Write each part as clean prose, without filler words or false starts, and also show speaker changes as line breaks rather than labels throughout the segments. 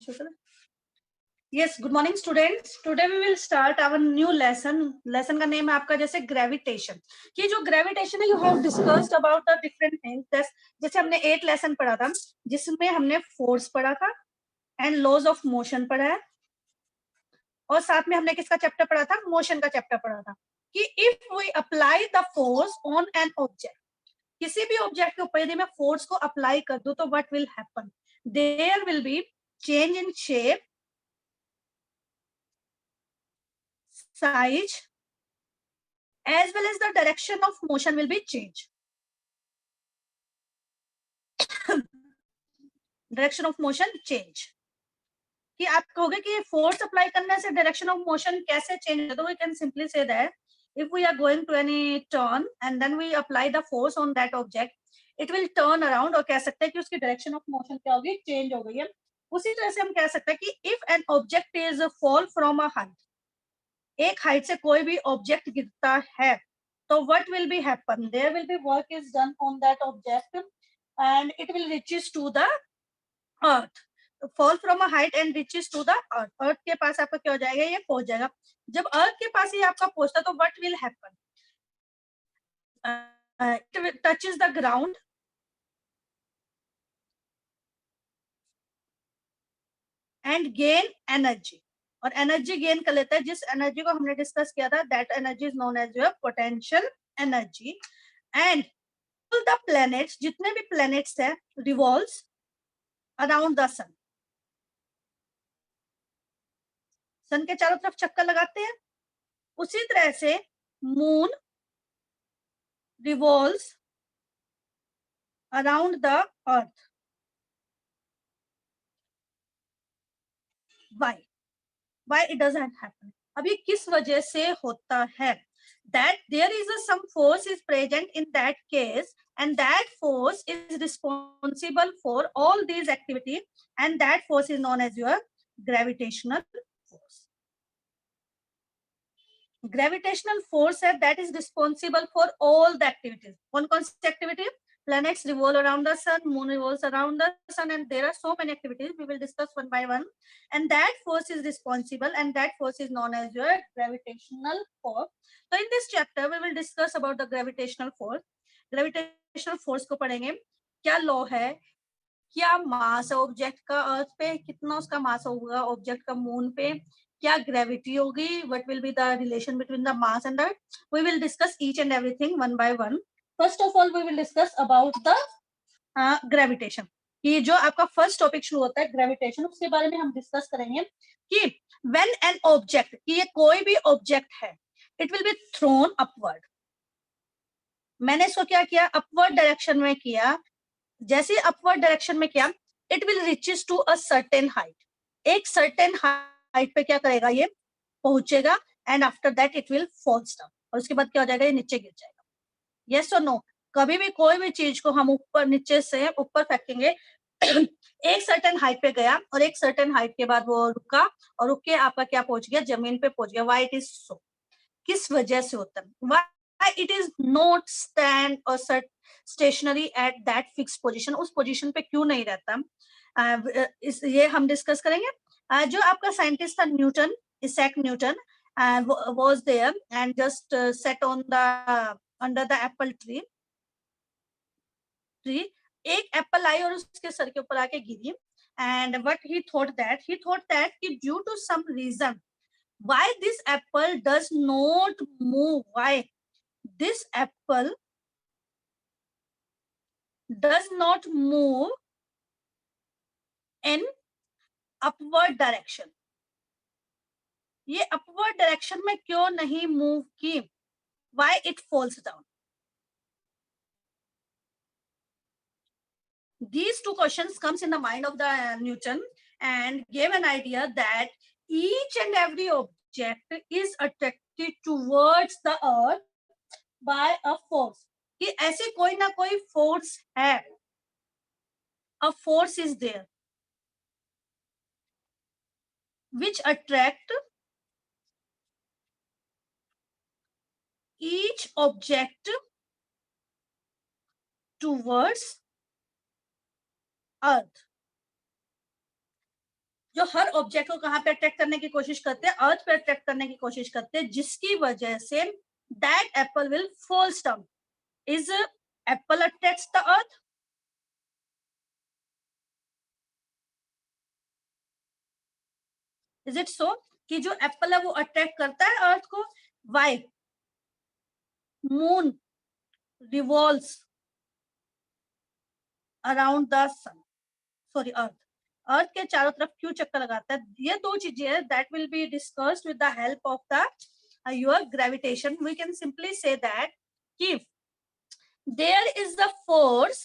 Yes, good morning students. Today we will start our new lesson. Lesson का name है आपका जैसे gravitation. कि जो gravitation है, you have discussed about the different things. जैसे हमने 8 lesson पढ़ा था, जिसमें हमने force पढ़ा था and laws of motion पढ़ा है, और साथ में हमने किसका चैप्टर पढ़ा था? मोशन का चैप्टर पढ़ा था कि if we apply the force on an object, किसी भी ऑब्जेक्ट के ऊपर यदि मैं फोर्स को अप्लाई कर दूं तो what will happen? There will be change in shape, size, as well as the direction of motion will be changed. Direction of motion change. कि आप कहोगे कि फोर्स अप्लाई करने से डायरेक्शन ऑफ मोशन कैसे चेंज होता है, तो we can simply say that if we are going to any turn and then we apply the force on that object, it will turn around, और कह सकते हैं कि उसकी डायरेक्शन ऑफ मोशन क्या होगी? चेंज हो गई है. उसी तरह से हम कह सकते हैं कि if an object is fall from a height, एक हाइट से कोई भी ऑब्जेक्ट गिरता है तो what will be happen? There will be work is done on that object and it will reaches to the earth. Fall from a height and reaches to the earth. Earth के पास आपका क्या हो जाएगा? ये पहुंच जाएगा. जब earth के पास ही आपका पहुंचता तो what will happen? It touches the ground and gain energy. और एनर्जी गेन कर लेता है. जिस एनर्जी को हमने डिस्कस किया था, that energy is known as your potential energy. And all the planets, जितने भी प्लैनेट्स है, revolves around the sun. Sun के चारों तरफ चक्कर लगाते हैं. उसी तरह से moon revolves around the earth. Why it doesn't happen? अब ये किस वजह से होता है? That there is some force is present in that case and that force is responsible for all these activities and that force is known as your gravitational force. Gravitational force है that is responsible for all the activities. कौन-कौन सी activity? Planets revolve around the sun, moon revolves around the sun, and there are so many activities. We will discuss one by one. And that force is responsible, and that force is known as your gravitational force. So in this chapter, we will discuss about the gravitational force. Gravitational force को पढ़ेंगे. क्या law है? क्या मास है object का अर्थ पे? कितना उसका मास होगा ऑब्जेक्ट का मून पे? क्या ग्रेविटी होगी? What will be the relation between the mass and that? We will discuss each and everything one by one. First of all, we will discuss about the gravitation. कि जो आपका first topic शुरू होता है gravitation, उसके बारे में हम डिस्कस करेंगे कि when an object, कि ये कोई भी ऑब्जेक्ट है, it will be thrown upward. मैंने इसको क्या किया? अपवर्ड डायरेक्शन में किया. जैसे अपवर्ड डायरेक्शन में किया, it will reaches to a certain height. एक सर्टेन हाइट पे क्या करेगा? ये पहुंचेगा and after that it will falls down. और उसके बाद क्या हो जाएगा? ये नीचे गिर जाएगा. यस और नो? कभी भी कोई भी चीज को हम ऊपर नीचे से ऊपर फेंकेंगे एक सर्टेन हाइट पे गया और एक सर्टेन हाइट के बाद वो रुका और रुक के आपका क्या पहुंच गया? जमीन पे पहुंच गया. Why it is so? किस वजह से होता है? Why it is not stand और stationary at that fix position? उस पोजीशन पे क्यों नहीं रहता? ये हम डिस्कस करेंगे. जो आपका साइंटिस्ट था Newton, Isaac Newton, was there and just sat on the under the apple tree. एक एप्पल आई और उसके सर के ऊपर आके गिरी. and what he thought that कि due to some reason why this apple does not move, why this apple does not move in upward direction. ये upward direction में क्यों नहीं मूव की? why it falls down? These two questions comes in the mind of the Newton and gave an idea that each and every object is attracted towards the earth by a force. कि ऐसे कोई ना कोई force है. A force is there which attract each object towards earth. जो हर object को कहाँ पे अट्रैक्ट करने की कोशिश करते हैं, अर्थ पे अट्रैक्ट करने की कोशिश करते हैं, जिसकी वजह say that Apple will falls down. Is Apple attracts the earth? Is it so कि जो एप्पल है वो अट्रैक्ट करता है अर्थ को? Why? Moon revolves around the sun, sorry earth. Earth के चारों तरफ क्यों चक्कर लगाता है? ये दो चीजें हैं that will be discussed with the help of the your gravitation. We can simply say that if there is the force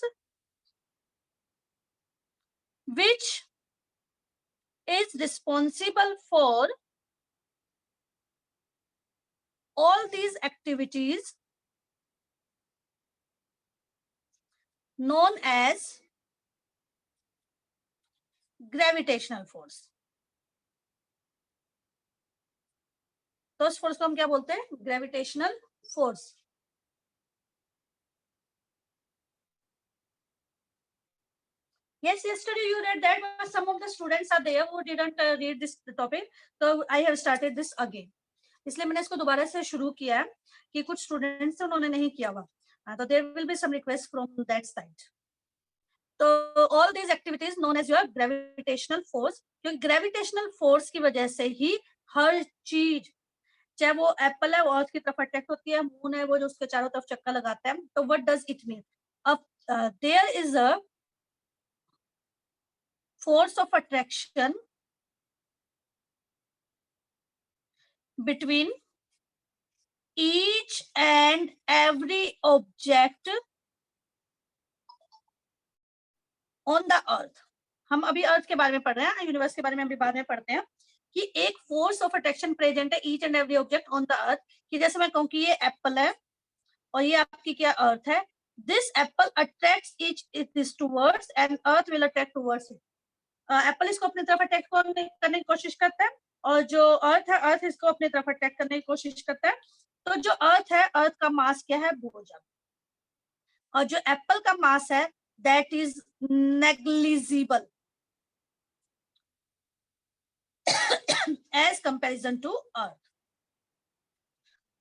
which is responsible for all these activities known as gravitational force. तो उस force को हम क्या बोलते हैं? Gravitational force. Yes, yesterday you read that, but some of the students are there who didn't read this topic. So I have started this again. इसलिए मैंने इसको दोबारा से शुरू किया है कि कुछ स्टूडेंट्स उन्होंने नहीं किया हुआ. तो there will be some requests from that side. तो all these activities known as your gravitational force. क्योंकि ग्रेविटेशनल फोर्स की वजह से ही हर चीज, चाहे वो एप्पल है वो अर्थ की तरफ अट्रैक्ट होती है, मून है वो जो उसके चारों तरफ चक्कर लगाता है. तो व्हाट डज इट मीन? अब there is a force of attraction between each and every object on the earth. हम अभी अर्थ के बारे में पढ़ रहे हैं, यूनिवर्स के बारे में अभी बाद में पढ़ते हैं कि एक फोर्स ऑफ अट्रैक्शन प्रेजेंट है each and every object on the अर्थ. कि जैसे मैं कहूँ कि ये एप्पल है और ये आपकी क्या अर्थ है. This Apple attracts each this towards and earth will attract towards it. Apple इसको अपनी तरफ अट्रैक्ट करने की कोशिश करता है और जो अर्थ है अर्थ इसको अपनी तरफ अट्रैक्ट करने की कोशिश करता है. तो जो अर्थ है, अर्थ का मास क्या है? भोजन. और जो एप्पल का मास है that is negligible as comparison to earth.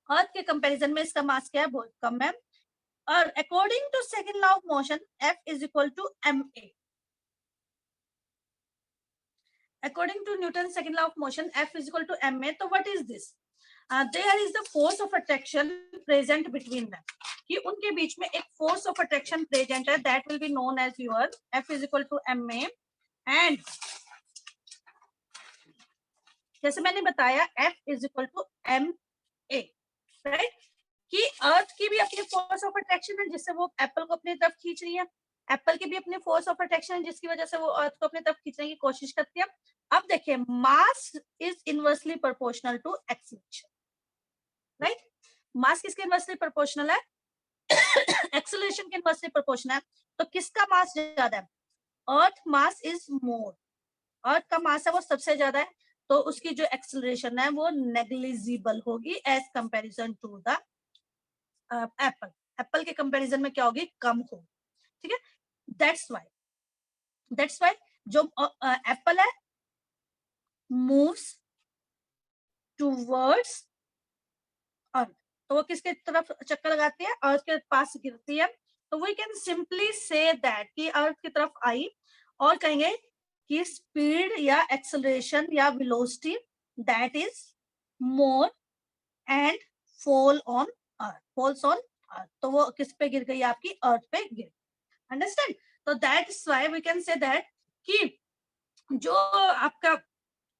Earth के कंपैरिजन में इसका मास क्या है? बहुत कम है. और according to second law of motion F is equal to ma. According to Newton's second law of motion, F is equal to ma. So what is this? There is the force of attraction present between them. कि उनके बीच में एक force of attraction present है, that will be known as your F is equal to ma. And जैसे मैंने बताया F is equal to ma, right? कि earth की भी अपनी force of attraction है जिससे वो एप्पल को अपनी तरफ खींच रही है. एप्पल की भी अपनी फोर्स ऑफ अट्रैक्शन है जिसकी वजह से वो अर्थ को अपनी तरफ खींचने की कोशिश करती है. अब देखिए, mass is inversely proportional to acceleration, right? Mass किसके इनवर्सली प्रोपोर्शनल है? एक्सीलरेशन के इनवर्सली प्रोपोर्शनल है. तो किसका मास ज्यादा है? अर्थ मास इज मोर. अर्थ का मास है वो सबसे ज्यादा है, तो उसकी जो एक्सीलरेशन है वो नेग्लिजिबल होगी as comparison to the apple. Apple के कंपैरिजन में क्या होगी? कम होगी. ठीक है? दैट्स वाई जो एप्पल है moves towards अर्थ, तो वो किसके तरफ चक्कर लगाती है? अर्थ के पास गिरती है. तो we can simply say that कि अर्थ की तरफ आई और कहेंगे कि स्पीड या एक्सेलरेशन या velocity that is more and fall on earth, falls on earth. तो वो किस पे गिर गई? आपकी अर्थ पे गिर. अंडरस्टैंड? तो that is why we can say that कि जो आपका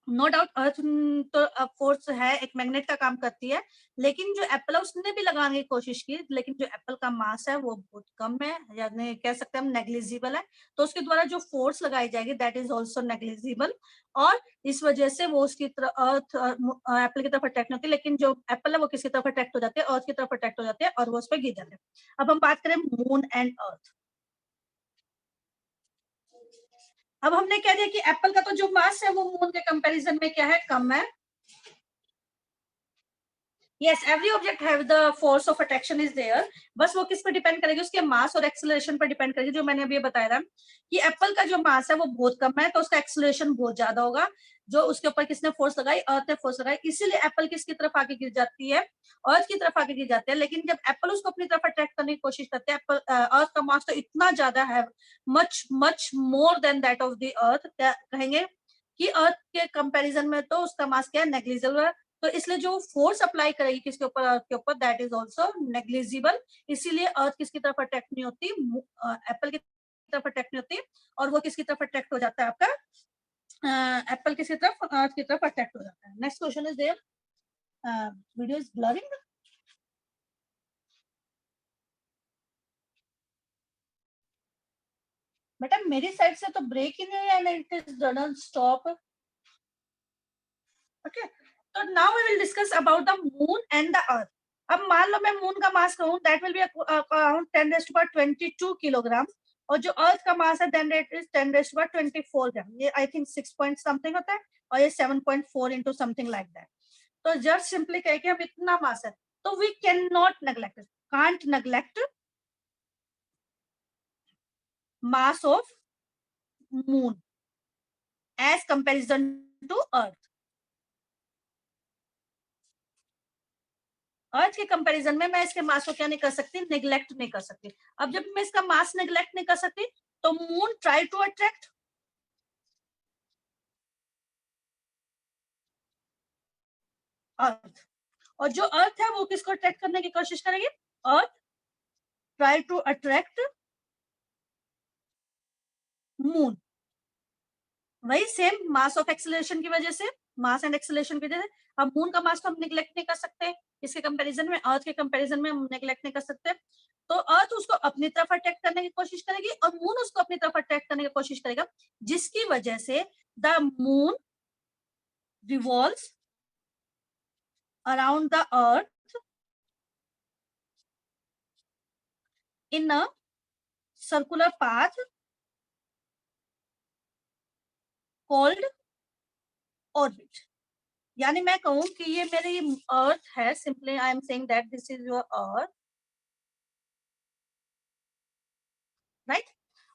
नो डाउट अर्थ तो फोर्स है, एक मैग्नेट का काम करती है, लेकिन जो एप्पल है उसने भी लगाने की कोशिश की, लेकिन जो एप्पल का मास है वो बहुत कम है, यानी कह सकते हैं हम नेग्लिजिबल है. तो उसके द्वारा जो फोर्स लगाई जाएगी दैट इज आल्सो नेग्लिजिबल, और इस वजह से वो उसकी तरफ अर्थ एप्पल की तरफ अट्रैक्ट होती है, लेकिन जो एप्पल है वो किसकी तरफ अट्रैक्ट हो जाते हैं? अर्थ की तरफ अट्रैक्ट हो जाते हैं और वो उस पर गिर जाते हैं. अब हम बात करें मून एंड अर्थ. अब हमने कह दिया कि एप्पल का तो जो मास है वो मून के कंपैरिजन में क्या है? कम है. Yes, every object have the force of attraction is there. बस वो किस पर डिपेंड करेगी, उसके मास और एक्सेलरेशन पर डिपेंड करेगी। जो मैंने अभी बताया था कि एप्पल का जो मास है वो बहुत कम है, तो उसका एक्सेलरेशन बहुत ज्यादा होगा। जो उसके ऊपर किसने फोर्स लगाई, अर्थ ने फोर्स लगाई, इसीलिए एप्पल किसकी तरफ आगे गिर जाती है, अर्थ की तरफ आगे गिर जाती है। लेकिन जब एप्पल उसको अपनी तरफ अट्रैक्ट करने की कोशिश करते हैं, एप्पल अर्थ का मास तो इतना ज्यादा है, much much more than that of the earth, क्या कहेंगे कि अर्थ के कंपैरिजन में तो उसका मास क्या है, नेग्लिजिबल है। तो इसलिए जो फोर्स अप्लाई करेगी किसके ऊपर, अर्थ के ऊपर, दैट इज ऑल्सो नेग्लिजिबल। इसीलिए अर्थ किसकी तरफ अट्रैक्ट नहीं होती, एप्पल की तरफ अट्रैक्ट नहीं होती, और वो किसकी तरफ अट्रैक्ट हो जाता है आपका, एप्पल किसकी तरफ, अर्थ की तरफ अट्रैक्ट हो जाता है। Next question is there, video is blurring. बेटा मेरी साइड से तो ब्रेक ही नहीं है, and it is don't stop. Okay, तो now we will discuss about the moon and the earth. अब मान लो मैं मून का मास कहूं, that will be around 10⁻22 kilogram, और जो अर्थ का मास है देन इट इज 10⁻24 ग्राम। ये आई थिंक 6 पॉइंट समथिंग होता है, और ये 7.4 इंटू समथिंग लाइक दैट। तो जस्ट सिंपली कह के हम इतना मास है, तो we can not neglect, can't neglect mass of moon as comparison to earth. Earth के कंपैरिजन में मैं इसके मास को क्या नहीं कर सकती, नेग्लेक्ट नहीं कर सकती। अब जब मैं इसका मास नेग्लेक्ट नहीं कर सकती, तो मून ट्राई टू अट्रैक्ट अर्थ, और जो अर्थ है वो किसको अट्रैक्ट करने की कोशिश करेगी, अर्थ ट्राई टू अट्रैक्ट मून। वही सेम मास ऑफ एक्सेलरेशन की वजह से, मास एंड एक्सेलरेशन की वजह से। अब मून का मास तो हम निग्लेक्ट नहीं कर सकते, इसके कंपैरिजन में, अर्थ के कंपैरिजन में हम निग्लेक्ट नहीं कर सकते। तो अर्थ उसको अपनी तरफ अट्रैक्ट करने की कोशिश करेगी, और मून उसको अपनी तरफ अट्रैक्ट करने की कोशिश करेगा, जिसकी वजह से the moon revolves around the earth in a circular path called orbit। यानी मैं कहूं कि ये मेरी अर्थ है, simply I am saying that this is your earth, right,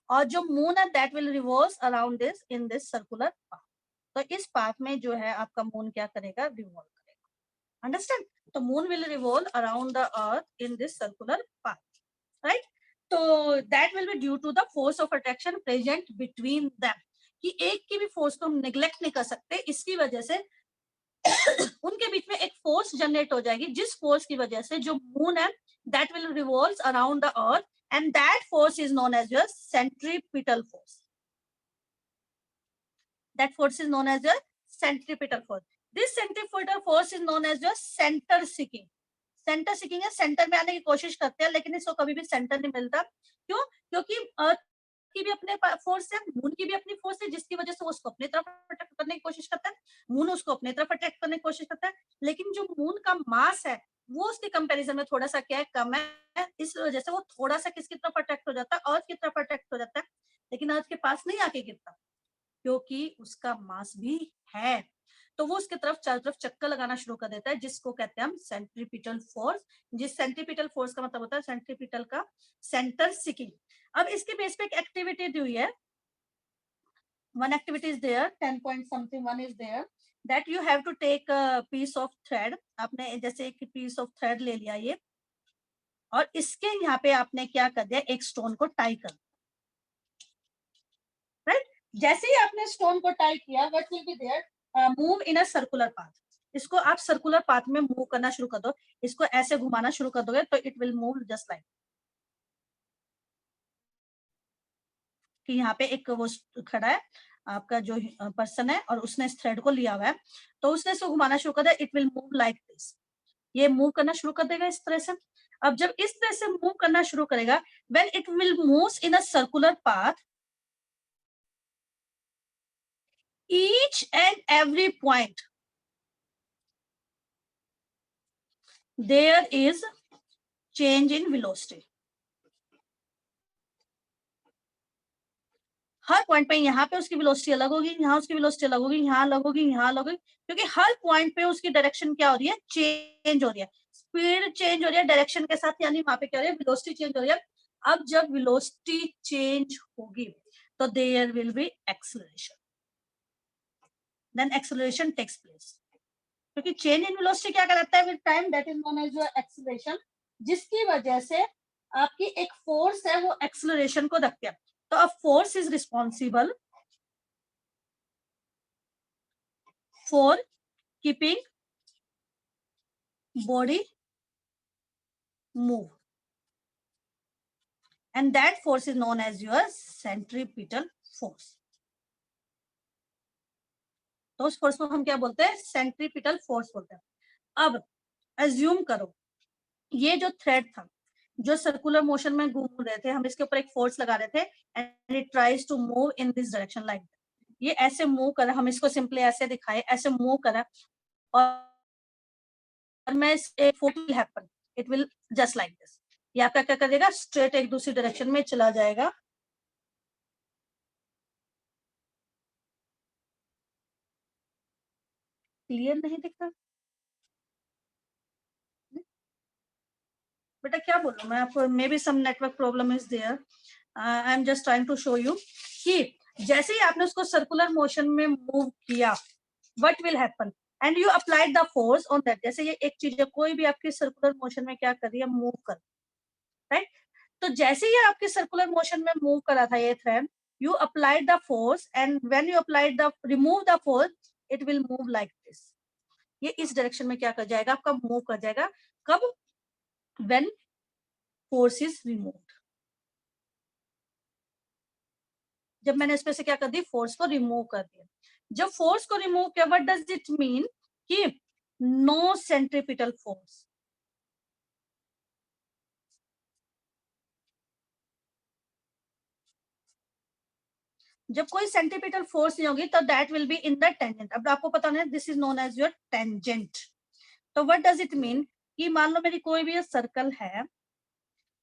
और जो मून है that will revolve around this in this circular path. तो इस पाथ में जो है आपका मून क्या करेगा, रिवॉल्व करेगा, अंडरस्टैंड। तो moon will revolve around the earth in this circular path, right. तो that will be due to the force of attraction present between them, कि एक की भी फोर्स को हम निग्लेक्ट नहीं कर सकते, इसकी वजह से उनके बीच में एक फोर्स जनरेट हो जाएगी, जिस फोर्स की वजह से जो मून है that will revolve around the earth, and that force is known as your centripetal force. That force is known as your centripetal force. This centripetal force is known as your centre seeking. Centre seeking है, centre में आने की कोशिश करते हैं, लेकिन इसको कभी भी सेंटर नहीं मिलता। क्यों? क्योंकि अर्थ की भी अपने फोर्स है, मून की भी अपनी फोर्स है, जिसकी वजह से वो उसको अपनी तरफ अट्रैक्ट करने की कोशिश करता है, मून उसको अपनी तरफ अट्रैक्ट करने की कोशिश करता है। लेकिन जो मून का मास है वो उसके कंपैरिजन में थोड़ा सा क्या है, कम है, इस वजह से वो थोड़ा सा किसकी तरफ अट्रैक्ट हो जाता है, अर्थ की तरफ अट्रैक्ट हो जाता है, लेकिन अर्थ के पास नहीं आके गिरता, क्योंकि उसका मास भी है। तो वो उसके तरफ चारों तरफ चक्कर लगाना शुरू कर देता है, जिसको कहते हैं हम सेंट्रीपिटल फोर्स। जिस सेंट्रीपिटल फोर्स का मतलब होता है सेंट्रीपिटल का सेंटर सीकिंग। अब इसके बेस पे एक एक्टिविटी दी हुई है, one activity is there, 10 point something one is there, that you have to take a piece of thread। आपने जैसे एक piece of thread ले लिया ये, और इसके यहाँ पे आपने क्या कर दिया, एक स्टोन को टाई कर, राइट। जैसे ही आपने स्टोन को टाई किया, what will be there, move in a circular path. इसको आप सर्कुलर पाथ में मूव करना शुरू कर दो, इसको ऐसे घुमाना शुरू कर दोगे तो it will move just like, कि यहाँ पे एक वो खड़ा है आपका जो पर्सन है, और उसने इस थ्रेड को लिया हुआ है, तो उसने इसको घुमाना शुरू कर दिया, it will move like this. ये मूव करना शुरू कर देगा इस तरह से। अब जब इस तरह से मूव करना शुरू करेगा, when it will move in a circular path, each and every point there is change in velocity. हर पॉइंट पे, यहाँ पे उसकी वेलोसिटी अलग होगी, यहाँ उसकी वेलोसिटी अलग होगी, यहाँ अलग होगी, यहाँ अलग होगी, क्योंकि हर पॉइंट पे उसकी डायरेक्शन क्या हो रही है, चेंज हो रही है, स्पीड चेंज हो रही है डायरेक्शन के साथ, यानी वहां पे क्या हो रही है, वेलोसिटी चेंज हो रही है। अब जब वेलोसिटी चेंज होगी तो there will be acceleration, then acceleration takes place, क्योंकि चेंज इन वेलोसिटी क्या कहलाता है with time, that is known as your acceleration, जिसकी वजह से आपकी एक फोर्स है वो एक्सेलरेशन को रखती है। तो a force is responsible for keeping body move, and that force is known as your centripetal force. तो उस फोर्स को हम क्या बोलते हैं, सेंट्रीपिटल फोर्स बोलते हैं। अब एज्यूम करो ये जो थ्रेड था जो सर्कुलर मोशन में घूम रहे थे, हम इसके ऊपर एक फोर्स लगा रहे थे and it tries to move in this direction like, ये ऐसे मूव कर, हम इसको सिंपली ऐसे दिखाए, ऐसे मूव करा, और मैं एक force will happen, it will just like this, ये आपका क्या करेगा, स्ट्रेट एक दूसरी डायरेक्शन में चला जाएगा। क्लियर नहीं दिख रहा बेटा, क्या बोलूं मैं आपको, maybe some network problem is there, I am just trying to show you कि जैसे ही आपने उसको सर्कुलर मोशन में मूव किया, what will happen, and you applied the force on that, जैसे ये एक चीज है, कोई भी आपकी सर्कुलर मोशन में क्या कर रही है, मूव कर, राइट, तो जैसे ही आपके सर्कुलर मोशन में मूव करा था ये thread, you applied the force, and when you applied the remove the force, it will move like this, ये इस डायरेक्शन में क्या कर जाएगा, आपका मूव कर जाएगा, कब, व्हेन फोर्स इज रिमूव्ड, जब मैंने इसमें से क्या कर दी, फोर्स को रिमूव कर दिया। जब फोर्स को रिमूव किया, व्हाट डज इट मीन कि नो सेंट्रीपिटल फोर्स, जब कोई सेंट्रीपिटल फोर्स नहीं होगी तो that will be in the tangent. अब आपको पता नहीं, this is known as your tangent. तो व्हाट डज इट मीन कि मान लो मेरी कोई भी सर्कल है,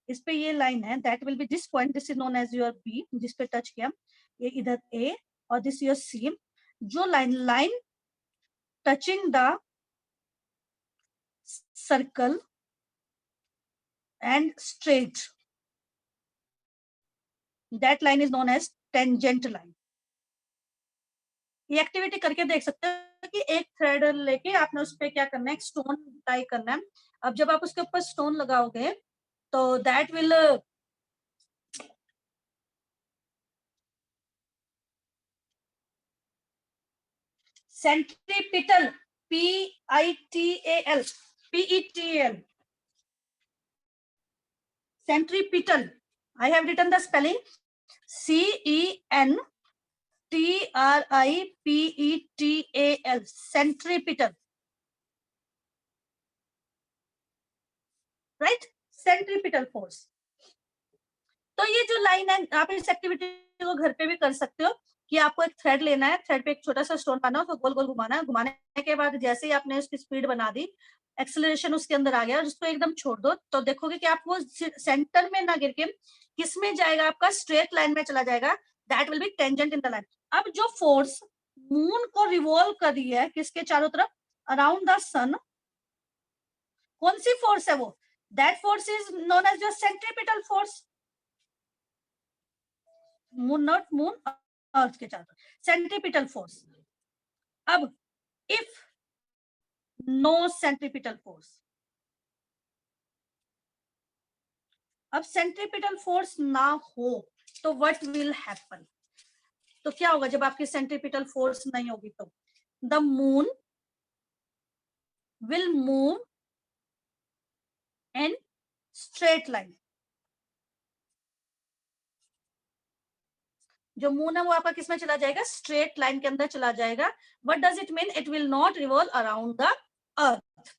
इस पे ये लाइन है, that will be this point, this is known as your B, जिस पे टच किया, ये इधर ए, और दिस योर सी, जो line touching the circle and straight, that line is known as tangent line. ये एक्टिविटी करके देख सकते हैं कि एक थ्रेड लेके आपने उस पे क्या करना है, एक स्टोन टाई करना है। अब जब आप उसके ऊपर स्टोन लगाओगे तो that will centripetal, PITAL, PETAL, centripetal, I have written the spelling CENTRIPETAL, centripetal, right, centripetal force। तो ये जो लाइन है, आप इस एक्टिविटी को घर पे भी कर सकते हो कि आपको एक थ्रेड लेना है, थ्रेड पे एक छोटा सा स्टोन पाना है, उसको गोल गोल घुमाना है, घुमाने के बाद जैसे ही आपने उसकी स्पीड बना दी, एक्सेलरेशन उसके अंदर आ गया, और उसको एकदम छोड़ दो, तो देखोगे कि आप वो सेंटर में ना गिर के किस में जाएगा, आपका स्ट्रेट लाइन में चला जाएगा, that will B tangent in the line. अब जो फोर्स मून को रिवॉल्व कर रही है किसके चारों तरफ, अराउंड द सन, कौन सी फोर्स है वो, that force is known as your centripetal force. Moon, not moon, earth के चारों तरफ, सेंट्रीपिटल फोर्स। अब इफ नो सेंट्रीपिटल फोर्स, अब सेंट्रीपिटल फोर्स ना हो तो व्हाट विल हैपन, तो क्या होगा जब आपकी सेंट्रीपिटल फोर्स नहीं होगी, तो the moon will move in straight line, जो मून है वो आपका किसमें चला जाएगा, स्ट्रेट लाइन के अंदर चला जाएगा। What does it mean, it will not revolve around the earth.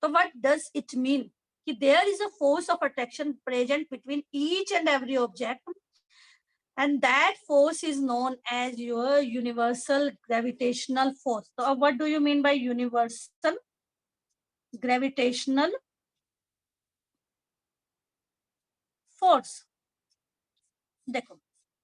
तो व्हाट डज इट मीन कि there is a force of attraction present between each and every object, and that force is known as your universal gravitational force. So what do you mean by universal gravitational force? देखो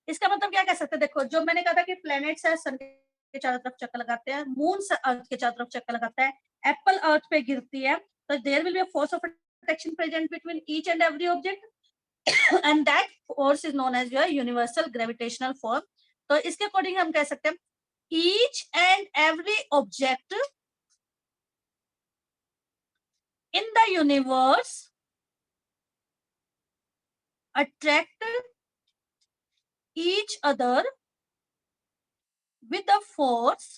इसका मतलब क्या कह सकते हैं, देखो जो मैंने कहा था कि प्लैनेट्स है सन के चारों तरफ चक्कर लगाते हैं, मून अर्थ के चारों तरफ चक्कर लगाता है, एप्पल अर्थ पे गिरती है, तो there will be a force of attraction present between each and every object and that force is known as your universal gravitational force. तो इसके अकॉर्डिंग हम कह सकते हैं each and every object in the universe attract each other with a force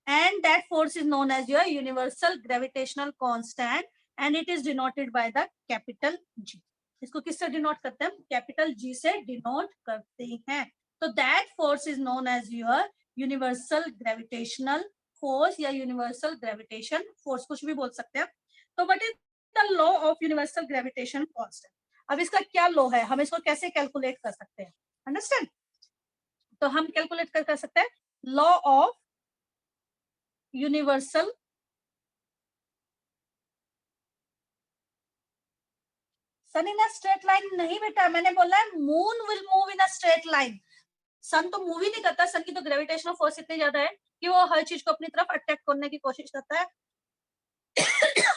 and that force is known as your universal gravitational constant and it is denoted by the capital G. इसको किससे denote करते हैं, capital G से denote करते हैं। तो that force is known as your universal gravitational force या universal gravitation force, कुछ भी बोल सकते हैं। तो what is the law of universal gravitation constant? अब इसका क्या लॉ है, हम इसको कैसे कैलकुलेट कर सकते हैं, अंडरस्टैंड? तो हम कैलकुलेट कर सकते हैं law of universal sun in a straight line नहीं बेटा, मैंने बोला है moon will move in a straight line. Sun तो मूव ही नहीं करता, सन की तो ग्रेविटेशनल फोर्स इतनी ज्यादा है कि वो हर चीज को अपनी तरफ अट्रैक्ट करने की कोशिश करता है।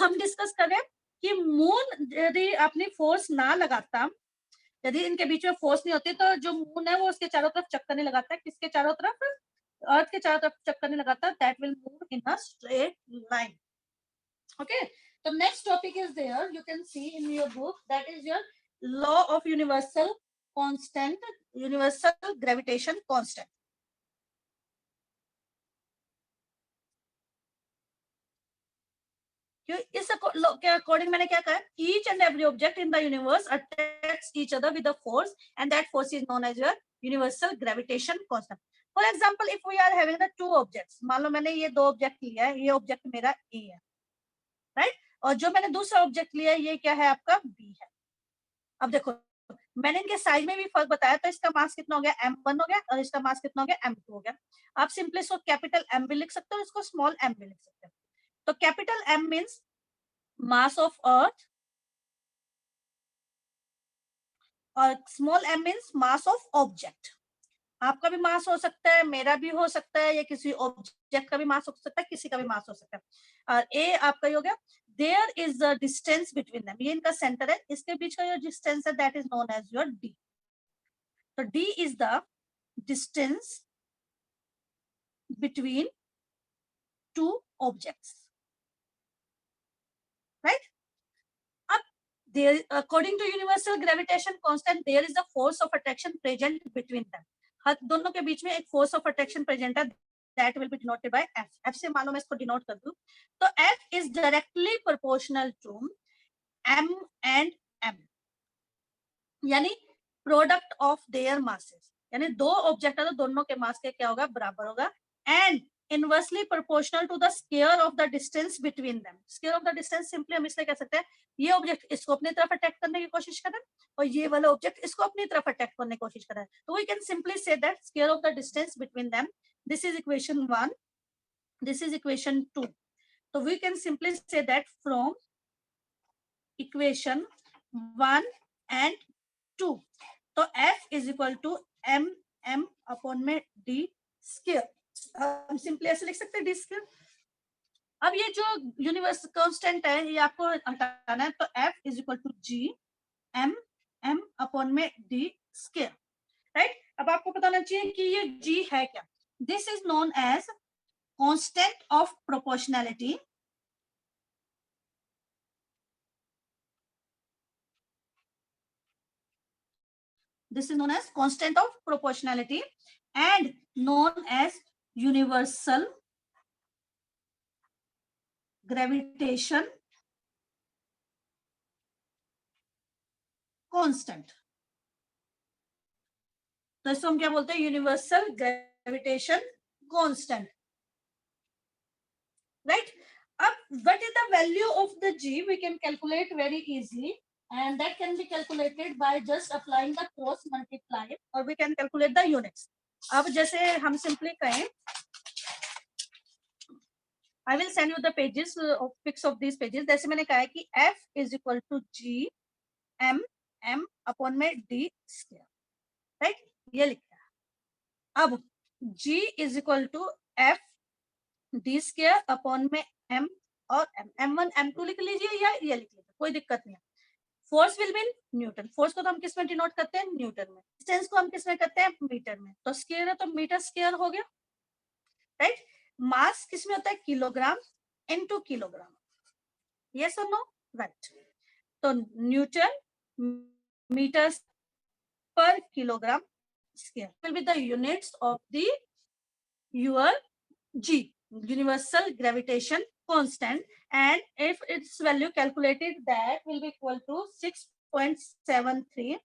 हम डिस्कस करें कि मून यदि अपनी फोर्स ना लगाता, यदि इनके बीच में फोर्स नहीं होती, तो जो मून है वो उसके चारों तरफ चक्कर नहीं लगाता है, किसके चारों तरफ, अर्थ के चारों तरफ चक्कर नहीं लगाता, that will move in a straight line. Okay, the next topic is there, you can see in your book, that is your law of universal constant, universal gravitation constant. इस के अकॉर्डिंग मैंने क्या कहा, each and every object in the universe attracts each other with a force and that force is known as your universal gravitation constant. For example, if we are having the two objects, मान लो मैंने ये दो object लिया है, ये object मेरा A है, right, और जो मैंने दूसरा ऑब्जेक्ट लिया है ये क्या है आपका B है। अब देखो मैंने इनके साइज में भी फर्क बताया, तो इसका मास कितना हो गया, m1 हो गया, और इसका मास कितना हो गया, m2 हो गया। आप सिंपली इसको कैपिटल M भी लिख सकते हो, इसको स्मॉल m भी लिख सकते हो। तो capital M means mass of earth और small m means mass of object. आपका भी मास हो सकता है, मेरा भी हो सकता है, या किसी ऑब्जेक्ट का भी मास हो सकता है, किसी का भी मास हो सकता है। और ए आपका ही हो गया, there is the distance between them, ये इनका सेंटर है, इसके बीच का जो डिस्टेंस है that is known as your D. तो D is the distance between two objects, right? Up there, according to universal gravitation constant, there is a force of attraction present between them. दोनों के बीच में एक force of attraction present है, that will be denoted by F. F से मान लो मैं इसको डिनोट कर दूं, तो F is directly proportional to M and M, यानी प्रोडक्ट ऑफ देयर मासेस, यानी दो ऑब्जेक्ट है तो दोनों के मास के क्या होगा, बराबर होगा, and inversely proportional to the square of the distance between them. Square of the distance simply हम इसलिए कह सकते हैं, ये ऑब्जेक्ट इसको अपनी तरफ अटैक करने की कोशिश कर रहा है और ये वाला ऑब्जेक्ट इसको अपनी तरफ अटैक करने की कोशिश कर रहा है, तो we can simply say that square of the distance between them, this is equation 1, this is equation 2। तो we can simply say that from equation 1 and 2, तो F is equal to M M upon में D square, हम सिंपली ऐसे लिख सकते हैं D square. अब ये जो यूनिवर्स कांस्टेंट है ये आपको हटाना है, तो F is equal to G M M upon में डी स्क्वायर, राइट। अब आपको पता होना चाहिए कि ये G है क्या, this is known as constant of proportionality, this is known as constant of proportionality and known as universal gravitation constant। तो इसको हम क्या बोलते हैं, यूनिवर्सल ग्रेविटेशन कांस्टेंट, राइट। अब what is the value of the G, we can calculate very easily and that can be calculated by just applying the cross multiply or we can calculate the units। अब जैसे हम simply कहें, I will send you the pages of pics of these pages, जैसे मैंने कहा है कि F is equal to G M m upon में d स्क्वायर, राइट, ये लिखा है। अब g is equal to f d square upon में m और m1 m2 लिख लीजिए या ये लिख लीजिए, कोई दिक्कत नहीं है। Force will be in newton, force को तो हम किस में डिनोट करते हैं, न्यूटन में। डिस्टेंस को हम किस में करते हैं, मीटर में। तो स्क्वायर है तो मीटर स्क्वायर हो गया, राइट। मास किस में होता है, किलोग्राम इनटू किलोग्राम, यस और नो, राइट। तो न्यूटन मीटर पर kilogram square will be the units of the your g, universal gravitation constant, and if its value calculated, that will be equal to 6.73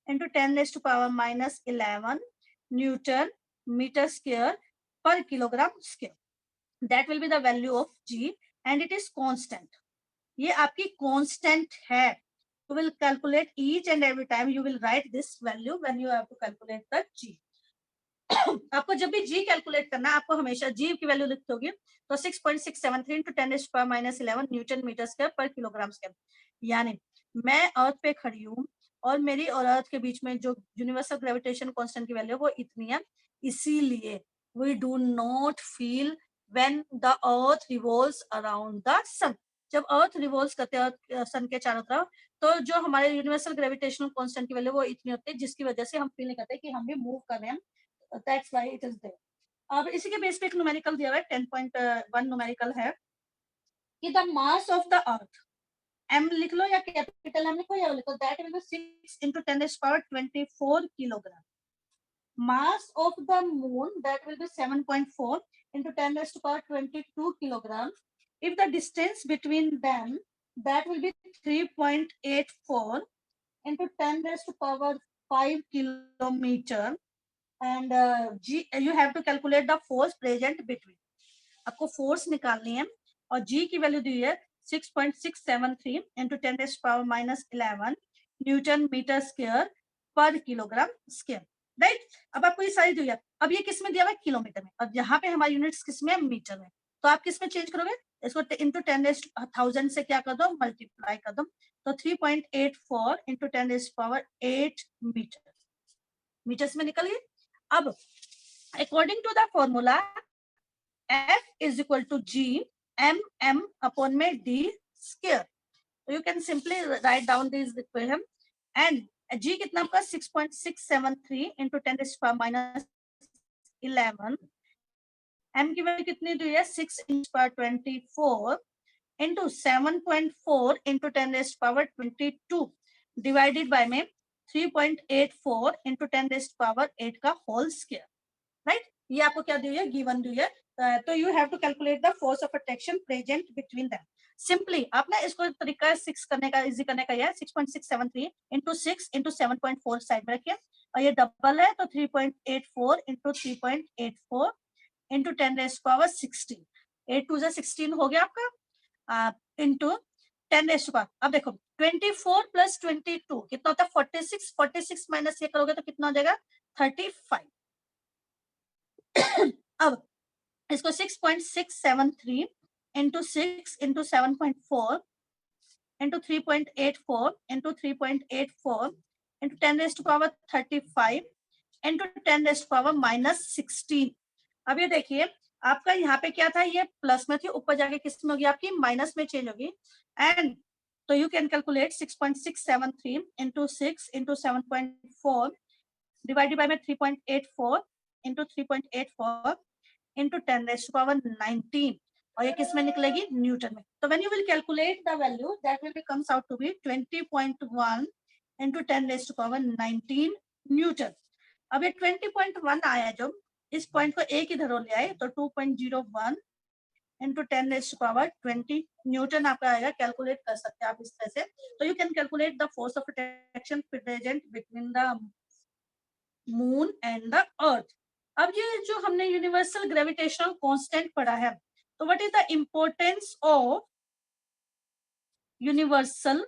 into 10 raised to power minus 11 Newton meter square per kilogram square. That will be the value of g and it is constant. ये आपकी constant है. You will calculate each and every time you will write this value when you have to calculate the g. आपको जब भी g calculate करना, आपको हमेशा g की वैल्यू लिखते होगी तो 6.673 into 10 raised to power minus 11 newton metre square per kilogram square. यानी मैं अर्थ पे खड़ी हूँ और मेरी और अर्थ के बीच में जो यूनिवर्सल ग्रेविटेशन कांस्टेंट की वैल्यू है वो इतनी है, इसीलिए we do not feel when the earth revolves around the sun. जब अर्थ रिवॉल्व्स करते हैं सन के चारों तरफ, तो जो हमारे यूनिवर्सल ग्रेविटेशनल कांस्टेंट की वैल्यू वो इतनी होती है जिसकी वजह से हम फील नहीं करते कि हम भी मूव कर रहे हैं, that's why it is there. अब इसी के बेस पे एक न्यूमेरिकल दिया हुआ है 10.1 न्यूमेरिकल है कि the mass of the earth, m लिख लो या कैपिटल m लिखो या लिखो, that will B 6 into 10 raised to power 24 kilogram. mass of the moon, that will be 7.4 into 10 raised to power 22 kilogram. If the distance between them, that will be 3.84 into 10 raised to power 5 kilometer. And g, you have to calculate the force present between. आपको force निकालनी है और g की value दी है 6.673 into 10 raised to power minus 11 newton metre square per kilogram square, right. अब आपको ये सारी दी है, अब ये किस में दिया हुआ है, किलोमीटर में, और यहाँ पे हमारी यूनिट्स किस में है, मीटर में। तो आप किस में चेंज करोगे, इसको into 10 raised to 1000 से क्या कर दो, मल्टीप्लाई कर दो, तो 3.84 into 10 raised to power 8 metre, metres में निकल गए। अब according to the formula F is equal to G m upon में d square, so you can simply write down this equation, and G कितना आपका 6.673 into 10 raised to power minus 11, m की value कितनी दी है 6 into power 24 into 7.4 into 10 raised to power 22 divided by में 3.84 into 10 raised to power 8 का whole square, right. ये आपको क्या दी है, गिवन दी है। तो you have to calculate the force of attraction present between them. Simply आपने इसको तरीका 6 करने का, इजी करने का है 6.673 into 6 into 7.4 साइड में रखिए, और ये डबल है तो 3.84 into 3.84 into 10 raised to power 16, 8 2 16 हो गया आपका, into 10 raised to power। अब देखो 24 plus 22 कितना होता है 46, 46 माइनस ये करोगे तो कितना हो जाएगा 35। अब इसको 6.673 into 6 into 7.4 into 3.84 into 3.84 into 10 raised to power 35 into 10 raised to power minus 16। अब ये देखिए आपका यहाँ पे क्या था, ये प्लस में थी, ऊपर जाके किस में होगी आपकी माइनस में चेंज होगी, एंड तो you can calculate 6.673 into 6 into 7.4 divided by 3.84 into 3.84 into 10 raised to power 19, और ये किस में निकलेगी, न्यूटन में। तो when you will calculate the value, that will be comes out to be 20.1 into 10 raised to power 19 Newton. अब ये 20.1 आया, जो इस पॉइंट को एक इधर ले आए तो 2.01 into 10 raised to power 20 Newton आपका आएगा। कैलकुलेट कर सकते हैं आप इस तरह से। तो you can calculate the force of attraction present between the moon and the earth. अब ये जो हमने यूनिवर्सल ग्रेविटेशनल कांस्टेंट पढ़ा है, तो what is the importance of universal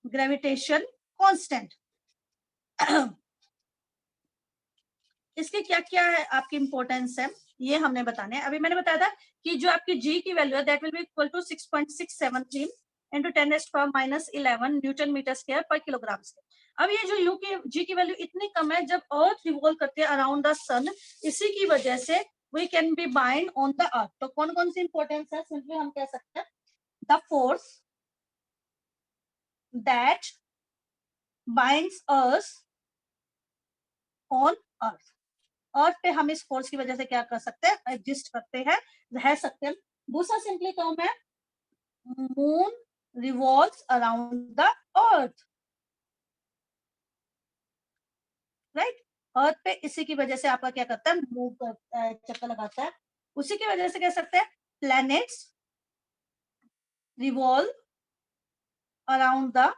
gravitation constant, इसके क्या क्या है आपकी इंपॉर्टेंस है, ये हमने बताने हैं। अभी मैंने बताया था कि जो आपकी g की वैल्यू है that will be equal to 6.673 into 10⁻⁻11 newton metre square per kilogram square. अब ये जो यू की जी की वैल्यू इतनी कम है, जब अर्थ रिवॉल्व करती है अराउंड द सन, इसी की वजह से we can be bind on the earth. तो कौन कौन सी इंपॉर्टेंस है? सिंपली हम कह सकते हैं the force that binds us on earth. Earth पे हम इस फोर्स की वजह से क्या कर सकते हैं? एग्जिस्ट करते हैं, रह सकते हैं। दूसरा सिंपली कहूं मैं, moon revolves around the earth, right. Earth पे इसी की वजह से आपका क्या करता है? मूव करता है, चक्कर लगाता है। उसी की वजह से कह सकते हैं planets revolve around the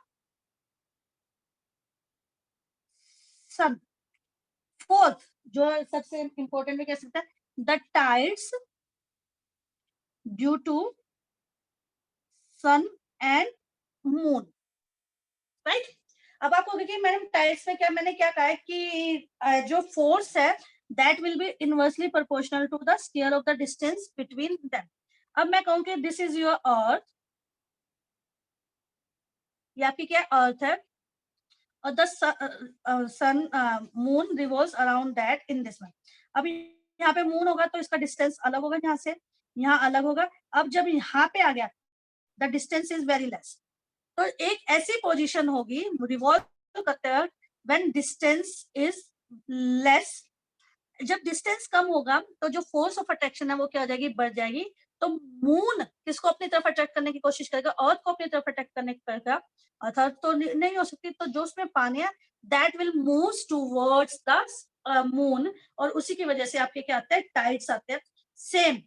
sun. Fourth जो सबसे इंपॉर्टेंट भी कह सकते हैं, the tides due to sun and moon, right. अब आपको देखिए मैडम टाइड्स में क्या मैंने क्या कहा है कि जो फोर्स है that will be inversely proportional to the square of the distance between them. अब मैं कहूँ कि दिस इज योर अर्थ, ये आपकी क्या अर्थ है, और the sun moon revolves around that in this way. अब यहाँ पे मून होगा तो इसका डिस्टेंस अलग होगा, यहाँ से यहाँ अलग होगा। अब जब यहाँ पे आ गया the distance is very less, तो एक ऐसी पोजीशन होगी रिवॉल्व करते वक्त व्हेन डिस्टेंस इज लेस। जब डिस्टेंस कम होगा तो जो फोर्स ऑफ अट्रैक्शन है वो क्या हो जाएगी? बढ़ जाएगी। तो मून किसको अपनी तरफ अट्रैक्ट करने की कोशिश करेगा? अर्थ को अपनी तरफ अट्रैक्ट करने की करेगा। अर्थ तो नहीं हो सकती, तो जो उसमें पानी है that will move towards the moon, और उसी की वजह से आपके क्या आते हैं? टाइड्स आते हैं। सेम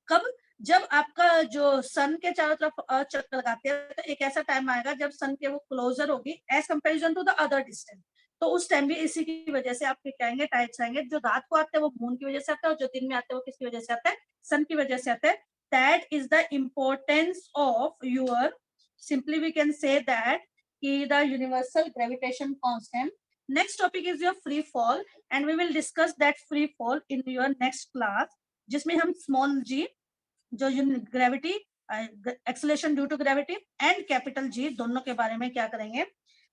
कब? जब आपका जो सन के चारों तरफ अर्थ चक्कर लगाते हैं, तो एक ऐसा टाइम आएगा जब सन के वो क्लोजर होगी as comparison to the other distance, तो उस टाइम भी इसी की वजह से आपके क्या आएंगे? टाइड्स आएंगे। जो रात को आते हैं वो मून की वजह से आते हैं, और जो दिन में आते हैं वो किसकी वजह से आते हैं? सन की वजह से आते हैं। That is the importance of your, simply we can say that कि the universal gravitation constant. Next topic is your free fall, and we will discuss that free fall in your next class, जिसमें हम small G जो gravity, acceleration due to gravity, and capital G दोनों के बारे में क्या करेंगे?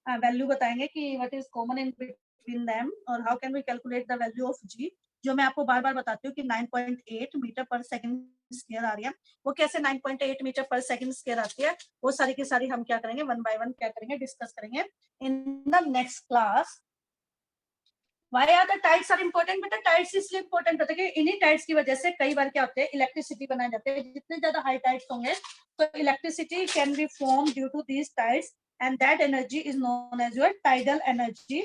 Value बताएंगे कि what is common in between them, और how can we calculate the value of जी, जो मैं आपको बार बार बताती हूँ कि 9.8 मीटर पर सेकंड स्क्वायर आ रही है। वो कैसे 9.8 मीटर पर सेकंड स्क्वायर आती है, वो सारी की सारी हम क्या करेंगे? वन बाय वन क्या करेंगे? डिस्कस करेंगे in the next class. Why are the tides are important? बेटा टाइड्स इसलिए इंपॉर्टेंट होते हैं कि इन्हीं टाइड्स की वजह से कई बार क्या होते हैं? इलेक्ट्रिसिटी बनाए जाते हैं। जितने ज्यादा हाई टाइड्स होंगे तो electricity can be form due to these tides, and that energy is known as your tidal energy,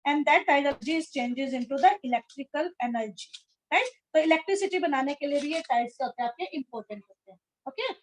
and that tidal energy changes into the electrical energy, right. तो इलेक्ट्रिसिटी बनाने के लिए भी ये टाइड्स होते हैं आपके इंपॉर्टेंट होते हैं। ओके